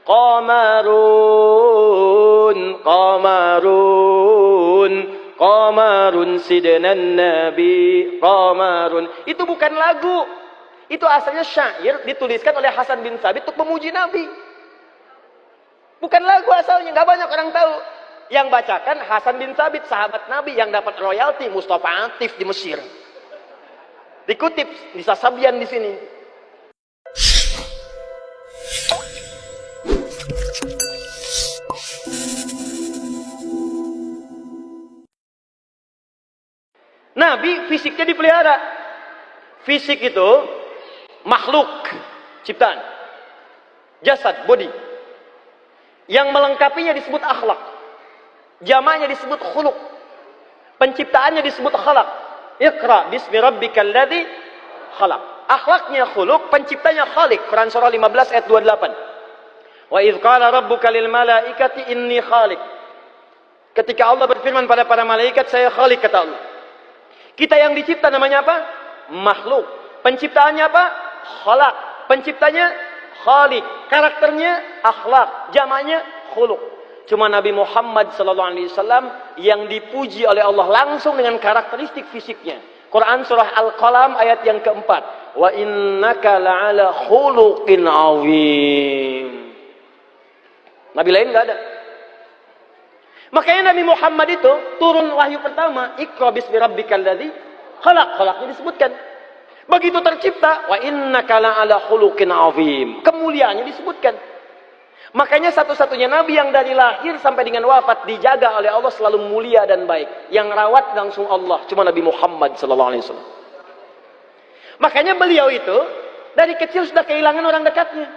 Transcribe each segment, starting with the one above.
Qamarun, qamarun, qamarun sidnan nabi, qamarun. Itu bukan lagu. Itu asalnya syair dituliskan oleh Hasan bin Thabit untuk memuji Nabi. Bukan lagu asalnya, nggak banyak orang tahu. Yang bacakan Hasan bin Thabit, sahabat Nabi yang dapat royalti Mustafa Atif di Mesir. Dikutip di Sasabian di sini. Nabi fisiknya dipelihara. Fisik itu makhluk ciptaan. Jasad, body. Yang melengkapinya disebut akhlak. Jamaknya disebut khuluq. Penciptaannya disebut khalaq. Iqra bismi rabbikal ladzi khalaq. Akhlaknya khuluq, penciptanya khaliq. Quran surah 15 ayat 28. Wa idz qala rabbuka lil malaikati inni khaliq. Ketika Allah berfirman pada para malaikat, saya khaliq, kata Allah. Kita yang dicipta namanya apa? Makhluk. Penciptaannya apa? Khalaq. Penciptanya khaliq. Karakternya akhlak. Jamaknya khuluq. Cuma Nabi Muhammad SAW yang dipuji oleh Allah langsung dengan karakteristik fisiknya. Quran surah Al-Qalam ayat yang keempat. Wa innaka la'ala khuluqin azim. Nabi lain nggak ada. Makanya Nabi Muhammad itu turun wahyu pertama, Iqra bismi rabbikal ladzi khalaq. Khalaqnya disebutkan. Begitu tercipta, wa innaka la'ala khuluqin azim. Kemuliaannya disebutkan. Makanya satu-satunya Nabi yang dari lahir sampai dengan wafat dijaga oleh Allah selalu mulia dan baik. Yang rawat langsung Allah, cuma Nabi Muhammad SAW. Makanya beliau itu dari kecil sudah kehilangan orang dekatnya.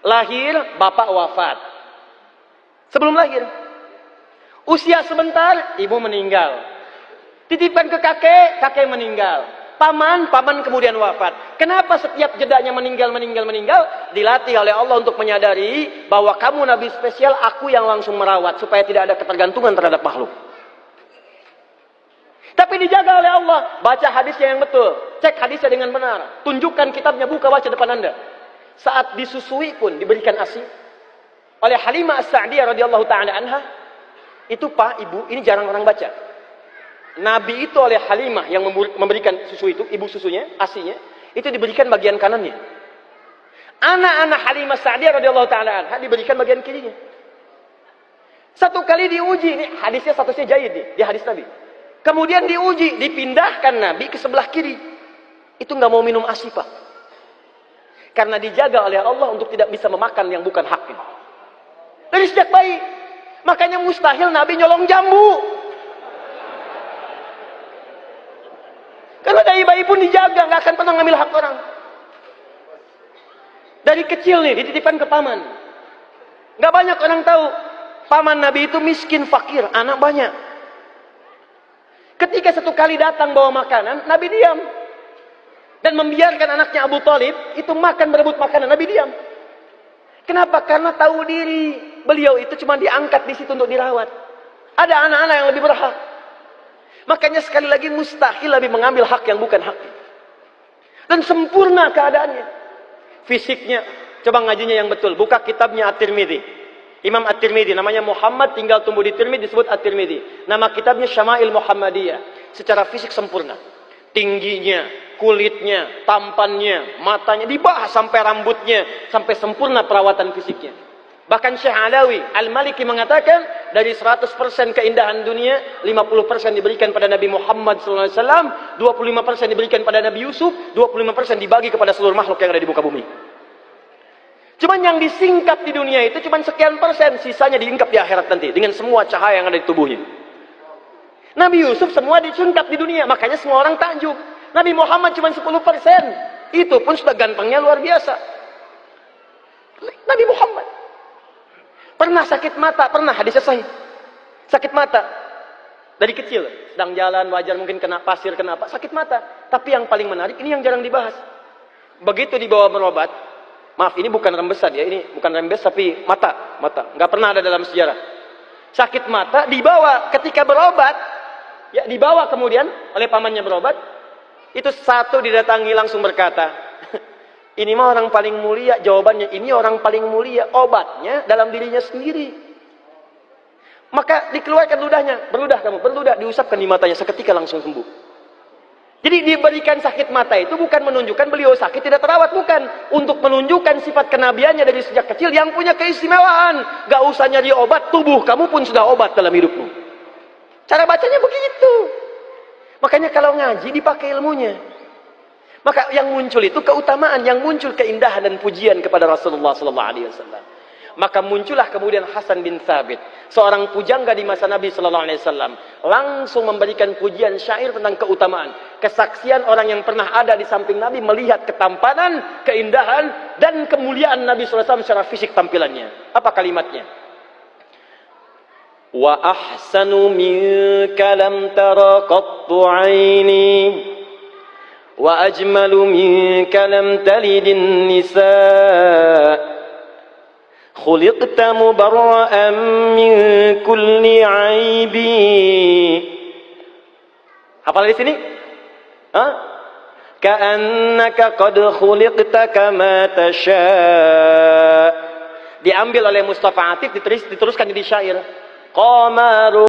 Lahir, bapak wafat. Sebelum lahir. Usia sebentar, ibu meninggal. Titipkan ke kakek, kakek meninggal. Paman kemudian wafat. Kenapa setiap jedanya meninggal? Dilatih oleh Allah untuk menyadari bahwa kamu Nabi spesial, aku yang langsung merawat. Supaya tidak ada ketergantungan terhadap makhluk. Tapi dijaga oleh Allah. Baca hadisnya yang betul. Cek hadisnya dengan benar. Tunjukkan kitabnya, buka, baca depan Anda. Saat disusui pun diberikan ASI. Oleh Halimah As-Sa'diyah radhiyallahu ta'ala anha. Itu Pak, Ibu, ini jarang orang baca. Nabi itu oleh Halimah yang memberikan susu itu, ibu susunya, asinya, itu diberikan bagian kanannya. Anak-anak Halimah Sa'diyah radhiyallahu ta'ala anha diberikan bagian kirinya. Satu kali diuji, ini hadisnya statusnya jaid nih, di hadis Nabi. Kemudian diuji, dipindahkan Nabi ke sebelah kiri. Itu nggak mau minum asi, Pak. Karena dijaga oleh Allah untuk tidak bisa memakan yang bukan haknya. Dari sejak bayi. Makanya mustahil Nabi nyolong jambu. Karena dari bayi pun dijaga, nggak akan pernah ngambil hak orang. Dari kecil nih, dititipkan ke paman. Nggak banyak orang tahu, paman Nabi itu miskin, fakir, anak banyak. Ketika satu kali datang bawa makanan, Nabi diam. Dan membiarkan anaknya Abu Thalib, itu makan berebut makanan, Nabi diam. Kenapa? Karena tahu diri, beliau itu cuma diangkat di situ untuk dirawat. Ada anak-anak yang lebih berhak. Makanya sekali lagi mustahil Nabi mengambil hak yang bukan hak. Dan sempurna keadaannya. Fisiknya, coba ngajinya yang betul. Buka kitabnya At-Tirmidzi. Imam At-Tirmidzi, namanya Muhammad, tinggal tumbuh di Tirmidzi, disebut At-Tirmidzi. Nama kitabnya Syama'il Muhammadiyah. Secara fisik sempurna. Tingginya, kulitnya, tampannya, matanya, dibahas sampai rambutnya. Sampai sempurna perawatan fisiknya. Bahkan Syekh Alawi Al-Maliki mengatakan dari 100% keindahan dunia, 50% diberikan pada Nabi Muhammad SAW, 25% diberikan pada Nabi Yusuf, 25% dibagi kepada seluruh makhluk yang ada di muka bumi. Cuman yang disingkap di dunia itu cuman sekian persen, sisanya diingkap di akhirat nanti dengan semua cahaya yang ada di tubuhnya. Nabi Yusuf semua disingkap di dunia, makanya semua orang takjub. Nabi Muhammad cuman 10%, itu pun sudah gantengnya luar biasa. Nabi Muhammad pernah sakit mata, pernah hadisnya sahih. Sakit mata. Dari kecil, sedang jalan, wajar mungkin kena pasir, kena apa, sakit mata. Tapi yang paling menarik, ini yang jarang dibahas. Begitu dibawa berobat, maaf ini bukan rembesan ya, ini bukan rembes tapi mata. Nggak pernah ada dalam sejarah. Sakit mata, dibawa ketika berobat, ya dibawa kemudian oleh pamannya berobat, itu satu didatangi langsung berkata, Ini mah orang paling mulia. Jawabannya, ini orang paling mulia. Obatnya dalam dirinya sendiri. Maka dikeluarkan ludahnya. Berludah kamu, berludah. Diusapkan di matanya, seketika langsung sembuh. Jadi diberikan sakit mata itu bukan menunjukkan beliau sakit tidak terawat. Bukan. Untuk menunjukkan sifat kenabiannya dari sejak kecil yang punya keistimewaan. Gak usah nyari obat, tubuh kamu pun sudah obat dalam hidupmu. Cara bacanya begitu. Makanya kalau ngaji dipakai ilmunya. Maka yang muncul itu keutamaan, yang muncul keindahan dan pujian kepada Rasulullah SAW. Maka muncullah kemudian Hasan bin Thabit, seorang pujangga di masa Nabi SAW, langsung memberikan pujian syair tentang keutamaan, kesaksian orang yang pernah ada di samping Nabi melihat ketampanan, keindahan dan kemuliaan Nabi SAW secara fisik tampilannya. Apa kalimatnya? Wa ahsanu minka lam tara qattu aini. وأجمل منك لم تلد النساء خلقت مبرأ من كل عيب. Hafal di sini? كأنك قد خلقت كما تشاء. Diambil oleh Mustafa Atif, diteruskan jadi syair. Qamaru